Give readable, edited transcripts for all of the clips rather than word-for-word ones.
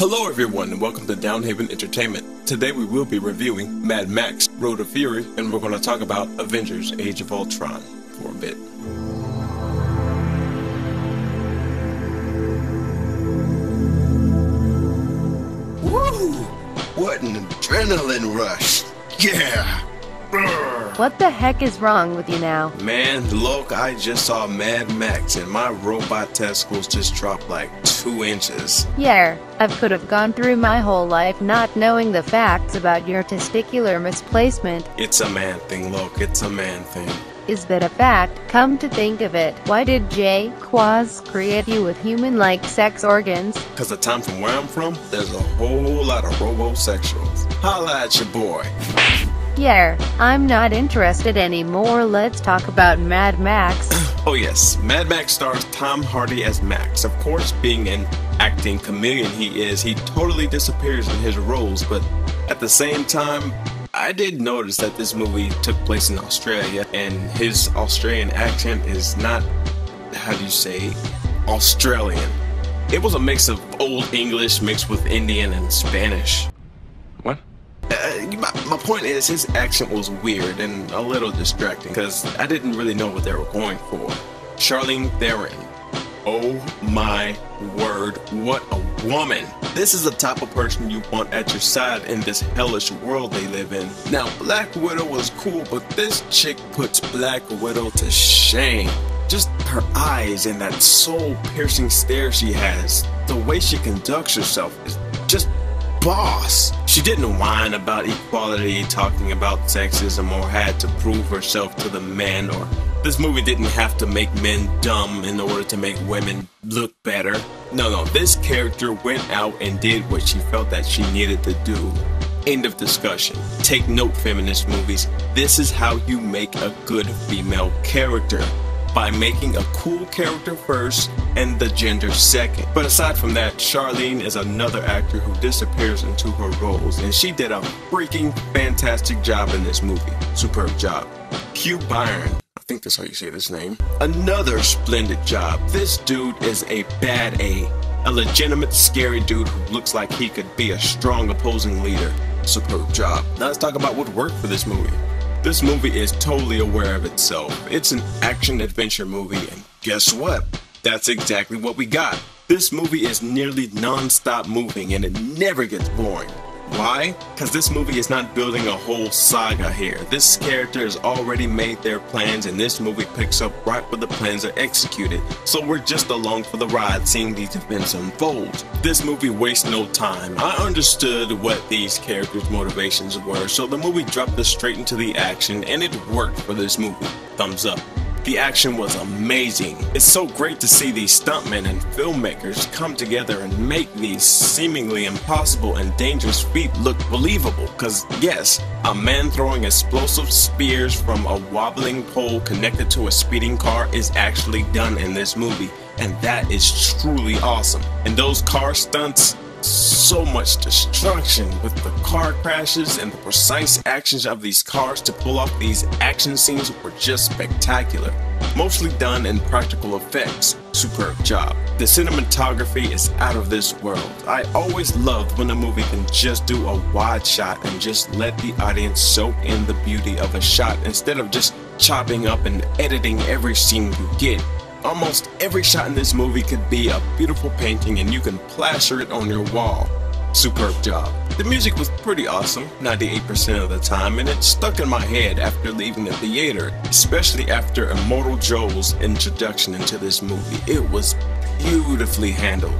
Hello everyone and welcome to Downhaven Entertainment. Today we will be reviewing Mad Max Road to Fury and we're going to talk about Avengers Age of Ultron for a bit. Woo! What an adrenaline rush! Yeah! What the heck is wrong with you now? Man, look, I just saw Mad Max and my robot testicles just dropped like 2 inches. Yeah, I could have gone through my whole life not knowing the facts about your testicular misplacement. It's a man thing, look, it's a man thing. Is that a fact? Come to think of it, why did J. Quaz create you with human-like sex organs? Cause the time from where I'm from, there's a whole lot of robosexuals. Holla at your boy. Yeah, I'm not interested anymore. Let's talk about Mad Max. Oh yes, Mad Max stars Tom Hardy as Max. Of course, being an acting chameleon he is, he totally disappears in his roles, but at the same time, I did notice that this movie took place in Australia, and his Australian accent is not, how do you say, Australian. It was a mix of Old English mixed with Indian and Spanish. What? My point is, his accent was weird and a little distracting because I didn't really know what they were going for. Charlize Theron. Oh my word, what a woman. This is the type of person you want at your side in this hellish world they live in. Now, Black Widow was cool, but this chick puts Black Widow to shame. Just her eyes and that soul-piercing stare she has. The way she conducts herself is just boss. She didn't whine about equality, talking about sexism, or had to prove herself to the men, or this movie didn't have to make men dumb in order to make women look better. No, this character went out and did what she felt that she needed to do. End of discussion. Take note, feminist movies. This is how you make a good female character. By making a cool character first and the gender second. But aside from that, Charlene is another actor who disappears into her roles, and she did a freaking fantastic job in this movie. Superb job. Keays-Byrne, I think that's how you say this name. Another splendid job. This dude is a bad a legitimate scary dude who looks like he could be a strong opposing leader. Superb job. Now let's talk about what worked for this movie. This movie is totally aware of itself. It's an action-adventure movie, and guess what? That's exactly what we got. This movie is nearly non-stop moving, and it never gets boring. Why? Because this movie is not building a whole saga here. This character has already made their plans, and this movie picks up right where the plans are executed. So we're just along for the ride, seeing these events unfold. This movie wastes no time. I understood what these characters' motivations were, so the movie dropped us straight into the action, and it worked for this movie. Thumbs up. The action was amazing. It's so great to see these stuntmen and filmmakers come together and make these seemingly impossible and dangerous feats look believable. Cause yes, a man throwing explosive spears from a wobbling pole connected to a speeding car is actually done in this movie. And that is truly awesome. And those car stunts, so much destruction with the car crashes, and the precise actions of these cars to pull off these action scenes were just spectacular. Mostly done in practical effects. Superb job. The cinematography is out of this world. I always loved when a movie can just do a wide shot and just let the audience soak in the beauty of a shot instead of just chopping up and editing every scene you get. Almost every shot in this movie could be a beautiful painting and you can plaster it on your wall. Superb job. The music was pretty awesome, 98% of the time, and it stuck in my head after leaving the theater, especially after Immortal Joe's introduction into this movie. It was beautifully handled.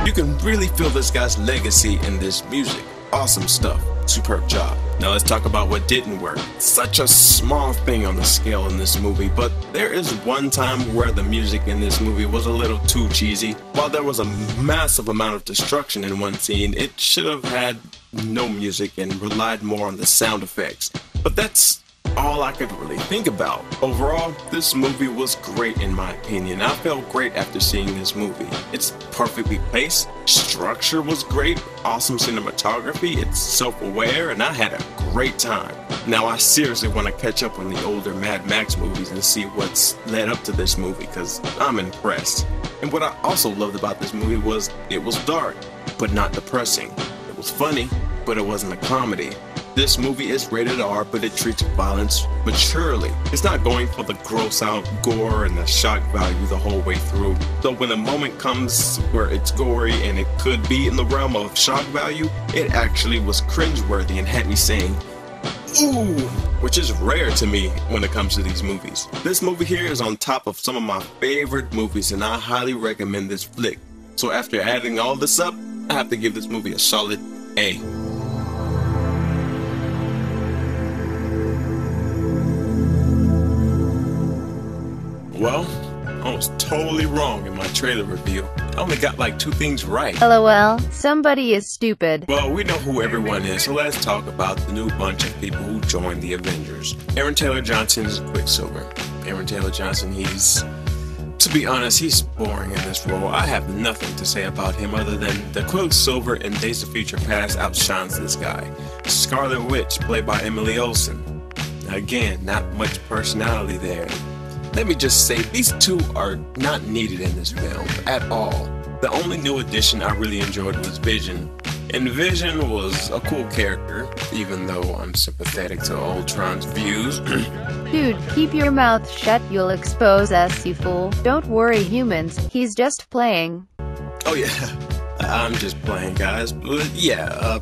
You can really feel this guy's legacy in this music. awesome stuff. Superb job. Now let's talk about what didn't work. Such a small thing on the scale in this movie, but there is one time where the music in this movie was a little too cheesy. While there was a massive amount of destruction in one scene, it should have had no music and relied more on the sound effects. But that's all I could really think about. Overall, this movie was great in my opinion. I felt great after seeing this movie. It's perfectly paced, structure was great, awesome cinematography, it's self-aware, and I had a great time. Now I seriously want to catch up on the older Mad Max movies and see what's led up to this movie, because I'm impressed. And what I also loved about this movie was it was dark, but not depressing. It was funny, but it wasn't a comedy. This movie is rated R, but it treats violence maturely. It's not going for the gross out gore and the shock value the whole way through. So when a moment comes where it's gory and it could be in the realm of shock value, it actually was cringeworthy and had me saying, ooh, which is rare to me when it comes to these movies. This movie here is on top of some of my favorite movies, and I highly recommend this flick. So after adding all this up, I have to give this movie a solid A. Well, I was totally wrong in my trailer review. I only got like 2 things right. LOL, somebody is stupid. Well, we know who everyone is, so let's talk about the new bunch of people who joined the Avengers. Aaron Taylor Johnson is Quicksilver. Aaron Taylor Johnson, to be honest, he's boring in this role. I have nothing to say about him other than the Quicksilver in Days of Future Past outshines this guy. Scarlet Witch, played by Emily Olsen. Again, not much personality there. Let me just say, these two are not needed in this film at all. The only new addition I really enjoyed was Vision. And Vision was a cool character, even though I'm sympathetic to Ultron's views. Dude, keep your mouth shut, you'll expose us, you fool. Don't worry, humans, he's just playing. Oh yeah, I'm just playing, guys. But yeah,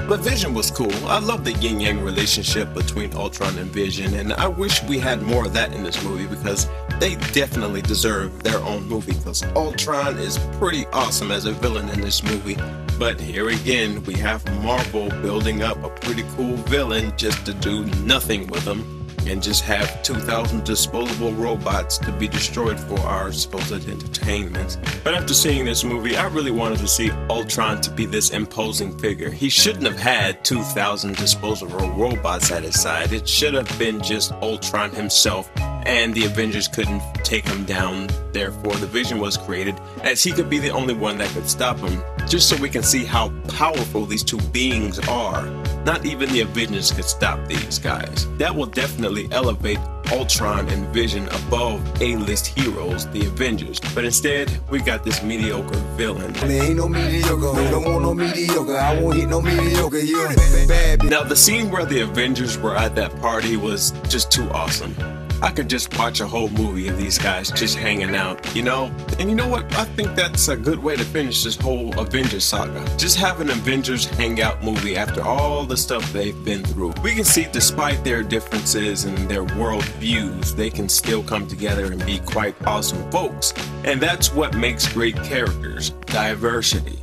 but Vision was cool. I love the yin-yang relationship between Ultron and Vision, and I wish we had more of that in this movie because they definitely deserve their own movie, because Ultron is pretty awesome as a villain in this movie. But here again, we have Marvel building up a pretty cool villain just to do nothing with him and just have 2,000 disposable robots to be destroyed for our supposed entertainment. But after seeing this movie, I really wanted to see Ultron to be this imposing figure. He shouldn't have had 2,000 disposable robots at his side. It should have been just Ultron himself, and the Avengers couldn't take him down. Therefore, the Vision was created, as he could be the only one that could stop him, just so we can see how powerful these two beings are. Not even the Avengers could stop these guys. That will definitely elevate Ultron and Vision above A-list heroes, the Avengers. But instead, we got this mediocre villain. There ain't no mediocre, we don't want no mediocre. I won't hit no mediocre, you bad. Now, the scene where the Avengers were at that party was just too awesome. I could just watch a whole movie of these guys just hanging out, you know? And you know what? I think that's a good way to finish this whole Avengers saga. Just have an Avengers hangout movie after all the stuff they've been through. We can see despite their differences and their world views, they can still come together and be quite awesome folks. And that's what makes great characters, diversity.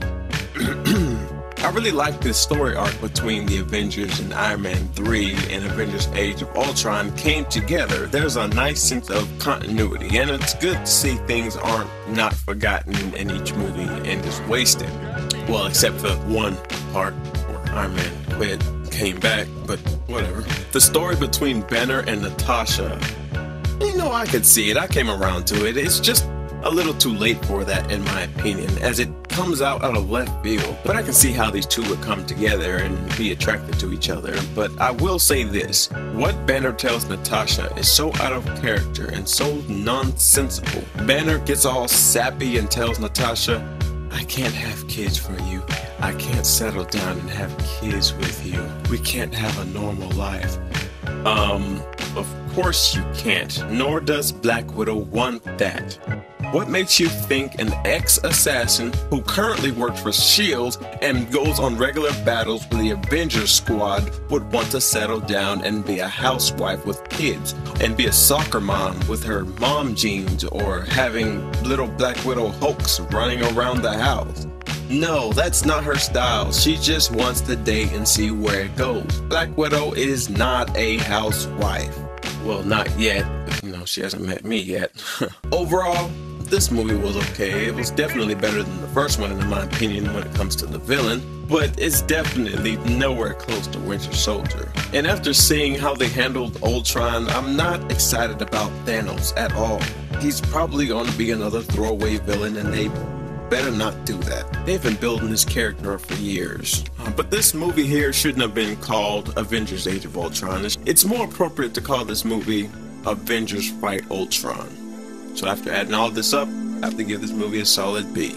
I really like this story arc between the Avengers and Iron Man 3 and Avengers Age of Ultron came together. There's a nice sense of continuity, and it's good to see things aren't not forgotten in each movie and just wasted. Well, except for one part where Iron Man quit, came back, but whatever. The story between Renner and Natasha, you know, I could see it. I came around to it. It's just a little too late for that, in my opinion, as it comes out of left field. But I can see how these two would come together and be attracted to each other. But I will say this, what Banner tells Natasha is so out of character and so nonsensical. Banner gets all sappy and tells Natasha, I can't have kids for you. I can't settle down and have kids with you. We can't have a normal life. Of course you can't, nor does Black Widow want that. What makes you think an ex-assassin who currently works for S.H.I.E.L.D. and goes on regular battles with the Avengers squad would want to settle down and be a housewife with kids and be a soccer mom with her mom jeans, or having little Black Widow Hulks running around the house? No, that's not her style. She just wants to date and see where it goes. Black Widow is not a housewife. Well, not yet. You know, she hasn't met me yet. Overall, this movie was okay. It was definitely better than the first one, in my opinion, when it comes to the villain. But it's definitely nowhere close to Winter Soldier. And after seeing how they handled Ultron, I'm not excited about Thanos at all. He's probably going to be another throwaway villain, and they better not do that. They've been building this character for years. But this movie here shouldn't have been called Avengers Age of Ultron. It's more appropriate to call this movie Avengers Fight Ultron. So after adding all this up, I have to give this movie a solid B.